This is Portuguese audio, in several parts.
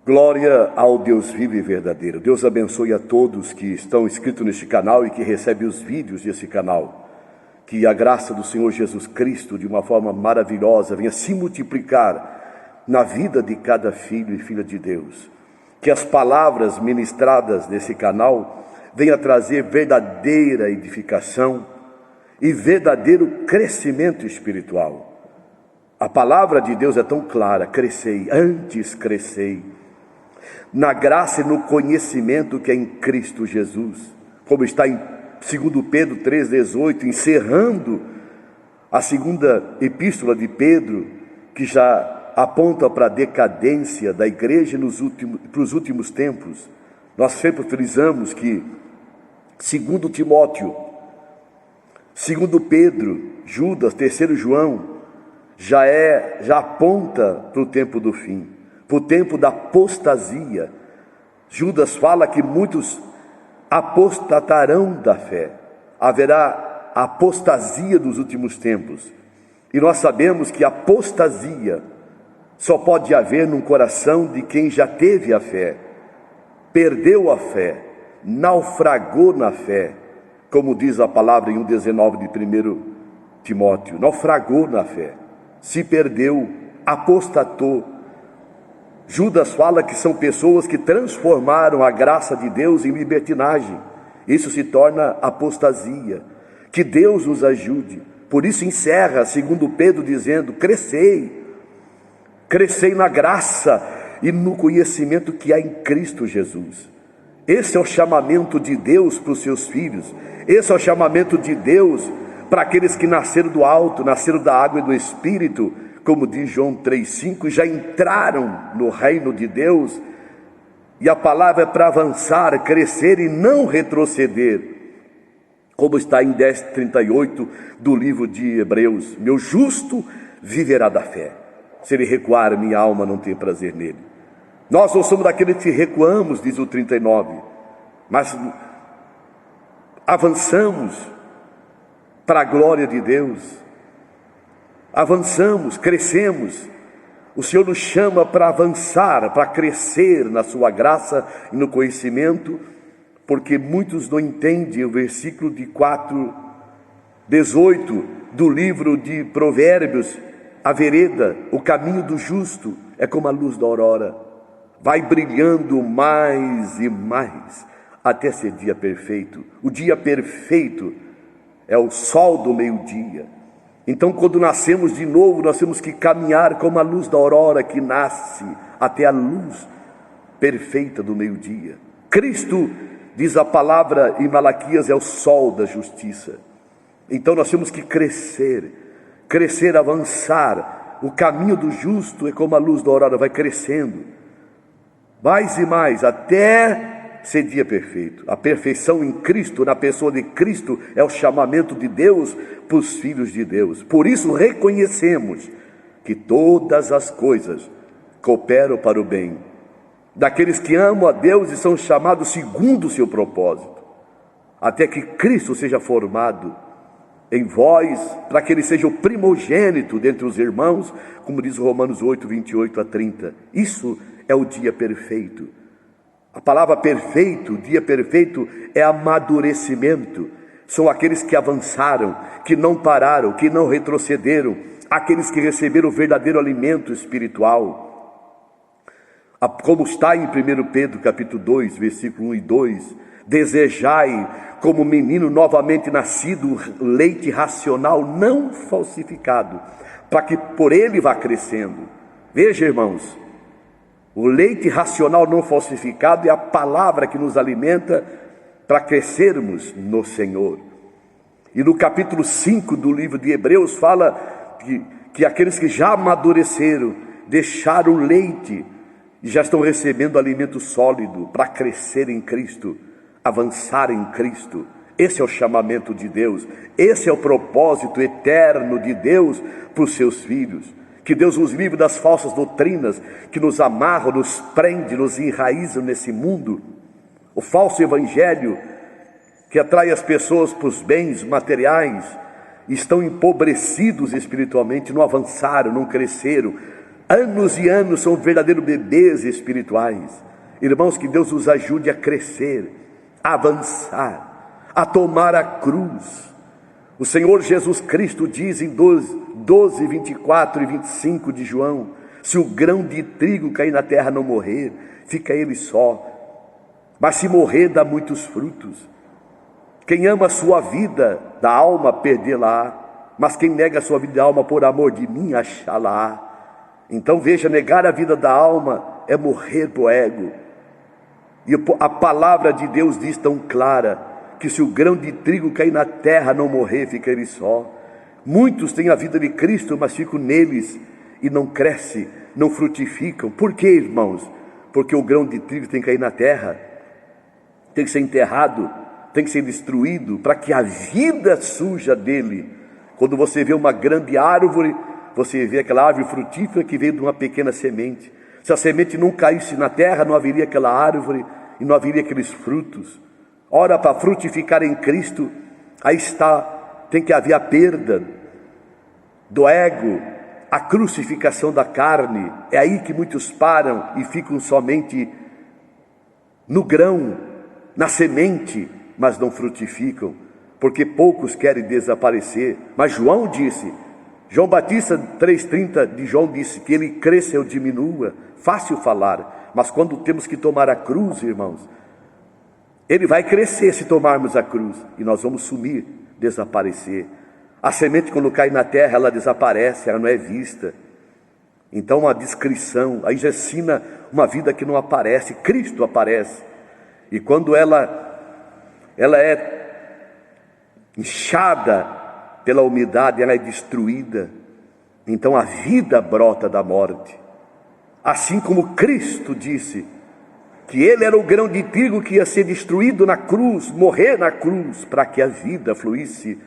Glória ao Deus vivo e verdadeiro. Deus abençoe a todos que estão inscritos neste canal e que recebem os vídeos desse canal. Que a graça do Senhor Jesus Cristo, de uma forma maravilhosa, venha se multiplicar na vida de cada filho e filha de Deus. Que as palavras ministradas nesse canal venham trazer verdadeira edificação e verdadeiro crescimento espiritual. A palavra de Deus é tão clara: crescei, antes crescei, na graça e no conhecimento que é em Cristo Jesus, como está em 2 Pedro 3,18, encerrando a segunda epístola de Pedro, que já aponta para a decadência da igreja para os últimos tempos. Nós sempre frisamos que 2 Timóteo, 2 Pedro, Judas, 3 João, já aponta para o tempo do fim, para o tempo da apostasia. Judas fala que muitos apostatarão da fé, haverá apostasia dos últimos tempos, e nós sabemos que apostasia só pode haver num coração de quem já teve a fé, perdeu a fé, naufragou na fé, como diz a palavra em 1,19 de 1 Timóteo, naufragou na fé, se perdeu, apostatou. Judas fala que são pessoas que transformaram a graça de Deus em libertinagem. Isso se torna apostasia. Que Deus nos ajude. Por isso encerra 2 Pedro dizendo: crescei na graça e no conhecimento que há em Cristo Jesus. Esse é o chamamento de Deus para os seus filhos. Esse é o chamamento de Deus para aqueles que nasceram do alto, nasceram da água e do Espírito, como diz João 3,5, já entraram no reino de Deus. E a palavra é para avançar, crescer e não retroceder, como está em 10,38 do livro de Hebreus: meu justo viverá da fé, se ele recuar, minha alma não tem prazer nele. Nós não somos daqueles que recuamos, diz o 39, mas avançamos para a glória de Deus. Avançamos, crescemos. O Senhor nos chama para avançar, para crescer na sua graça e no conhecimento, porque muitos não entendem o versículo de 4:18 do livro de Provérbios: a vereda, o caminho do justo é como a luz da aurora, vai brilhando mais e mais até ser dia perfeito. O dia perfeito é o sol do meio-dia. Então, quando nascemos de novo, nós temos que caminhar como a luz da aurora que nasce até a luz perfeita do meio-dia. Cristo, diz a palavra em Malaquias, é o sol da justiça. Então nós temos que crescer, avançar. O caminho do justo é como a luz da aurora, vai crescendo mais e mais até ser dia perfeito. A perfeição em Cristo, na pessoa de Cristo, é o chamamento de Deus para os filhos de Deus. Por isso reconhecemos que todas as coisas cooperam para o bem daqueles que amam a Deus e são chamados segundo o seu propósito, até que Cristo seja formado em vós, para que ele seja o primogênito dentre os irmãos, como diz Romanos 8:28-30. Isso é o dia perfeito. A palavra perfeito, dia perfeito, é amadurecimento. São aqueles que avançaram, que não pararam, que não retrocederam, aqueles que receberam o verdadeiro alimento espiritual. Como está em 1 Pedro capítulo 2, versículo 1 e 2, desejai como menino novamente nascido leite racional não falsificado, para que por ele vá crescendo. Veja, irmãos, o leite racional não falsificado é a palavra que nos alimenta para crescermos no Senhor. E no capítulo 5 do livro de Hebreus fala que aqueles que já amadureceram, deixaram o leite e já estão recebendo alimento sólido para crescer em Cristo, avançar em Cristo. Esse é o chamamento de Deus, esse é o propósito eterno de Deus para os seus filhos. Que Deus nos livre das falsas doutrinas que nos amarram, nos prendem, nos enraizam nesse mundo. O falso evangelho que atrai as pessoas para os bens materiais, estão empobrecidos espiritualmente, não avançaram, não cresceram, Anos e anos são verdadeiros bebês espirituais. Irmãos, que Deus nos ajude a crescer, a avançar, a tomar a cruz. O Senhor Jesus Cristo diz em 12, 24 e 25 de João: se o grão de trigo cair na terra não morrer, fica ele só, mas se morrer dá muitos frutos. Quem ama a sua vida da alma perdê-la, mas quem nega a sua vida da alma por amor de mim achá-la. Então veja, negar a vida da alma é morrer para o ego. E a palavra de Deus diz tão clara, que se o grão de trigo cair na terra não morrer, fica ele só. Muitos têm a vida de Cristo, mas ficam neles e não crescem, não frutificam. Por quê, irmãos? Porque o grão de trigo tem que cair na terra, tem que ser enterrado, tem que ser destruído, para que a vida surja dele. Quando você vê uma grande árvore, você vê aquela árvore frutífera que veio de uma pequena semente. Se a semente não caísse na terra, não haveria aquela árvore e não haveria aqueles frutos. Ora, para frutificar em Cristo, aí está, tem que haver a perda do ego, a crucificação da carne. É aí que muitos param e ficam somente no grão, na semente, mas não frutificam, porque poucos querem desaparecer. Mas João disse, João Batista 3,30 de João disse que ele cresça, eu diminua. Fácil falar, mas quando temos que tomar a cruz, irmãos, ele vai crescer se tomarmos a cruz, e nós vamos sumir, desaparecer. A semente, quando cai na terra, ela desaparece, ela não é vista. Então uma descrição, aí já ensina uma vida que não aparece. Cristo aparece, e quando ela é inchada pela umidade, ela é destruída. Então a vida brota da morte. Assim como Cristo disse que ele era o grão de trigo que ia ser destruído na cruz, morrer na cruz, para que a vida fluísse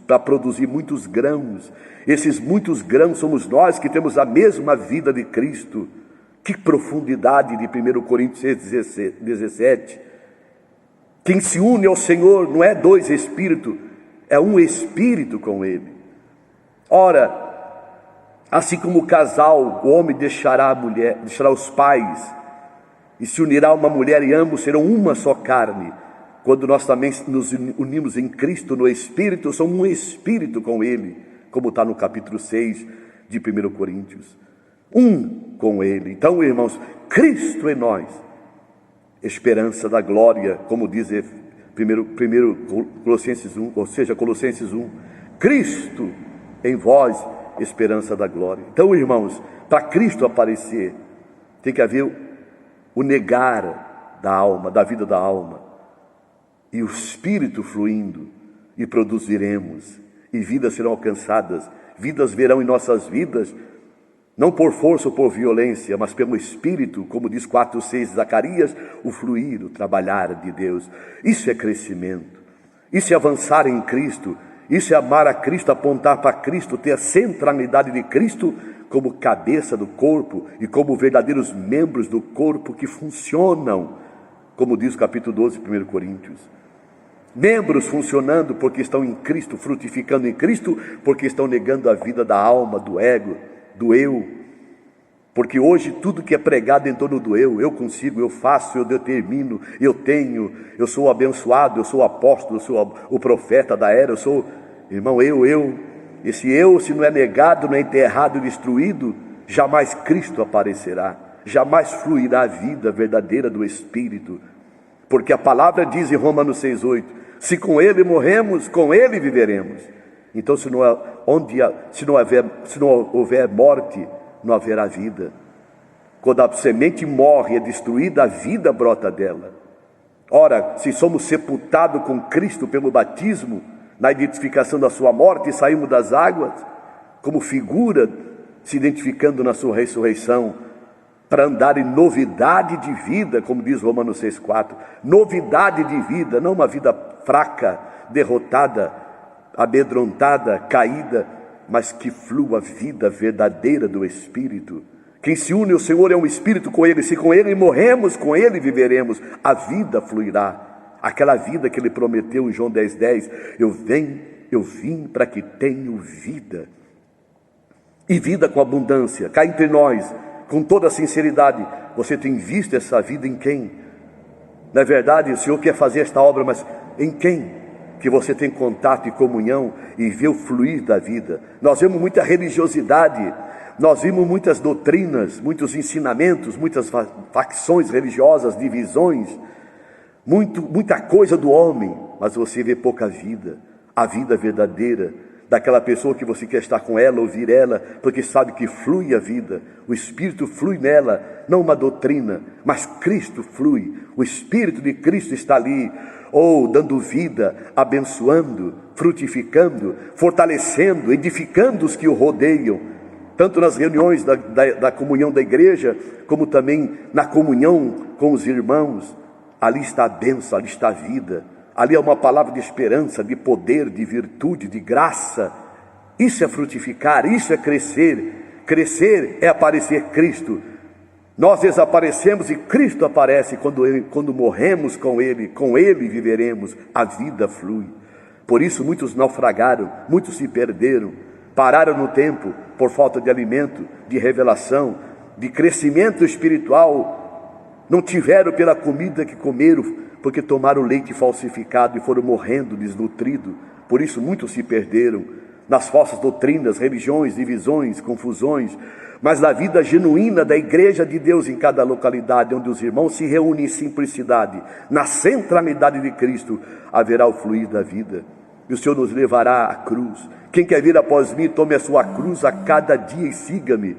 para produzir muitos grãos. Esses muitos grãos somos nós que temos a mesma vida de Cristo. Que profundidade de 1 Coríntios 6,17. Quem se une ao Senhor não é dois espíritos, é um espírito com ele. Ora, assim como o casal, o homem deixará a mulher, deixará os pais e se unirá a uma mulher, e ambos serão uma só carne. Quando nós também nos unimos em Cristo no Espírito, somos um Espírito com ele, como está no capítulo 6 de 1 Coríntios. Um com ele. Então, irmãos, Cristo em nós, esperança da glória, como diz primeiro Colossenses 1, ou seja, Colossenses 1. Cristo em vós, esperança da glória. Então, irmãos, para Cristo aparecer, tem que haver o negar da alma, da vida da alma, e o Espírito fluindo, e produziremos, e vidas serão alcançadas. Vidas verão em nossas vidas, não por força ou por violência, mas pelo Espírito, como diz 4,6 Zacarias, o fluir, o trabalhar de Deus. Isso é crescimento, isso é avançar em Cristo, isso é amar a Cristo, apontar para Cristo, ter a centralidade de Cristo como cabeça do corpo e como verdadeiros membros do corpo que funcionam, como diz o capítulo 12 de 1 Coríntios. Membros funcionando porque estão em Cristo, frutificando em Cristo, porque estão negando a vida da alma, do ego, do eu. Porque hoje tudo que é pregado em torno do eu consigo, eu faço, eu determino, eu tenho, eu sou abençoado, eu sou o apóstolo, eu sou o profeta da era, eu sou, irmão, eu. Esse eu, se não é negado, não é enterrado e destruído, jamais Cristo aparecerá, jamais fluirá a vida verdadeira do Espírito. Porque a palavra diz em Romanos 6,8, se com ele morremos, com ele viveremos. Então se não houver morte, não haverá vida. Quando a semente morre, é destruída, a vida brota dela. Ora, se somos sepultados com Cristo pelo batismo, na identificação da sua morte, e saímos das águas, como figura, se identificando na sua ressurreição, para andar em novidade de vida, como diz Romanos 6,4, novidade de vida, não uma vida fraca, derrotada, amedrontada, caída, mas que flua a vida verdadeira do Espírito. Quem se une ao Senhor é um Espírito com ele, se com ele morremos, com ele viveremos, a vida fluirá. Aquela vida que ele prometeu em João 10,10, eu vim para que tenham vida e vida com abundância. Cá entre nós, com toda sinceridade, você tem visto essa vida em quem? Na verdade, o Senhor quer fazer esta obra, mas em quem? Que você tem contato e comunhão e vê o fluir da vida. Nós vemos muita religiosidade, nós vimos muitas doutrinas, muitos ensinamentos, muitas facções religiosas, divisões, muita coisa do homem, mas você vê pouca vida, a vida verdadeira, daquela pessoa que você quer estar com ela, ouvir ela, porque sabe que flui a vida, o Espírito flui nela, não uma doutrina, mas Cristo flui, o Espírito de Cristo está ali, dando vida, abençoando, frutificando, fortalecendo, edificando os que o rodeiam, tanto nas reuniões da comunhão da igreja, como também na comunhão com os irmãos. Ali está a bênção, ali está a vida, ali é uma palavra de esperança, de poder, de virtude, de graça. Isso é frutificar, isso é crescer. Crescer é aparecer Cristo. Nós desaparecemos e Cristo aparece quando morremos com Ele viveremos, a vida flui. Por isso muitos naufragaram, muitos se perderam, pararam no tempo por falta de alimento, de revelação, de crescimento espiritual. Não tiveram pela comida que comeram, porque tomaram leite falsificado e foram morrendo desnutridos. Por isso muitos se perderam nas falsas doutrinas, religiões, divisões, confusões. Mas na vida genuína da igreja de Deus em cada localidade, onde os irmãos se reúnem em simplicidade, na centralidade de Cristo, haverá o fluir da vida. E o Senhor nos levará à cruz. Quem quer vir após mim, tome a sua cruz a cada dia e siga-me.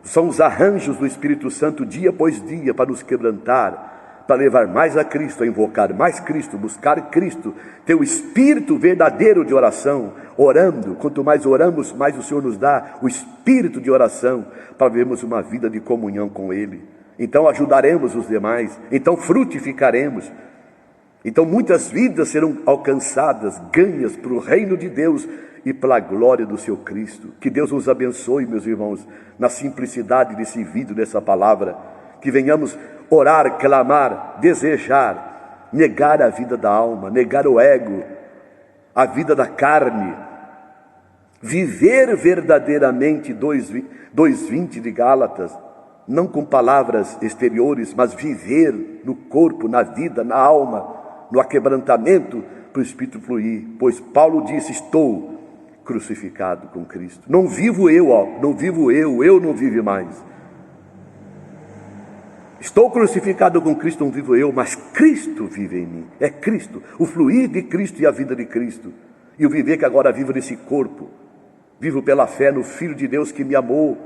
São os arranjos do Espírito Santo dia após dia para nos quebrantar, para levar mais a Cristo, a invocar mais Cristo, buscar Cristo, ter o espírito verdadeiro de oração, orando. Quanto mais oramos, mais o Senhor nos dá o espírito de oração, para vivermos uma vida de comunhão com Ele. Então ajudaremos os demais, então frutificaremos, então muitas vidas serão alcançadas, ganhas para o reino de Deus e pela glória do seu Cristo. Que Deus nos abençoe, meus irmãos, na simplicidade desse vídeo, dessa palavra, que venhamos orar, clamar, desejar, negar a vida da alma, negar o ego, a vida da carne, viver verdadeiramente 2:20 de Gálatas, não com palavras exteriores, mas viver no corpo, na vida, na alma, no aquebrantamento, para o Espírito fluir. Pois Paulo disse: estou crucificado com Cristo. Não vivo eu, eu não vivo mais. Estou crucificado com Cristo, não vivo eu, mas Cristo vive em mim. É Cristo, o fluir de Cristo e a vida de Cristo. E o viver que agora vivo nesse corpo. Vivo pela fé no Filho de Deus que me amou,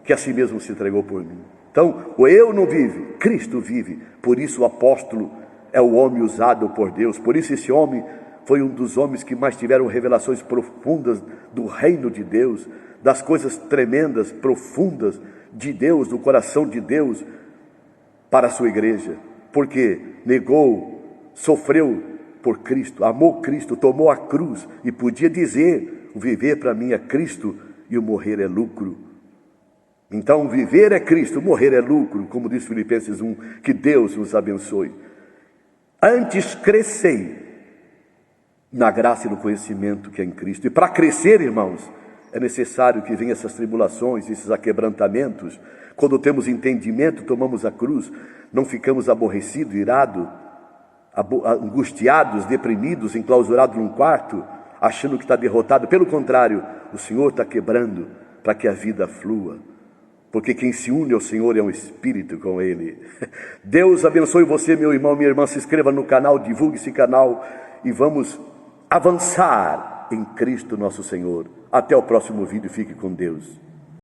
que a si mesmo se entregou por mim. Então, o eu não vive, Cristo vive. Por isso o apóstolo é o homem usado por Deus. Por isso esse homem foi um dos homens que mais tiveram revelações profundas do reino de Deus, das coisas tremendas, profundas de Deus, do coração de Deus, para a sua igreja, porque negou, sofreu por Cristo, amou Cristo, tomou a cruz e podia dizer: o viver para mim é Cristo e o morrer é lucro. Então viver é Cristo, morrer é lucro, como diz Filipenses 1, que Deus nos abençoe. Antes crescei na graça e no conhecimento que é em Cristo. E para crescer, irmãos, é necessário que venham essas tribulações, esses aquebrantamentos. Quando temos entendimento, tomamos a cruz, não ficamos aborrecidos, irados, angustiados, deprimidos, enclausurados num quarto, achando que está derrotado. Pelo contrário, o Senhor está quebrando para que a vida flua. Porque quem se une ao Senhor é um espírito com Ele. Deus abençoe você, meu irmão, minha irmã. Se inscreva no canal, divulgue esse canal e vamos avançar em Cristo nosso Senhor. Até o próximo vídeo, fique com Deus.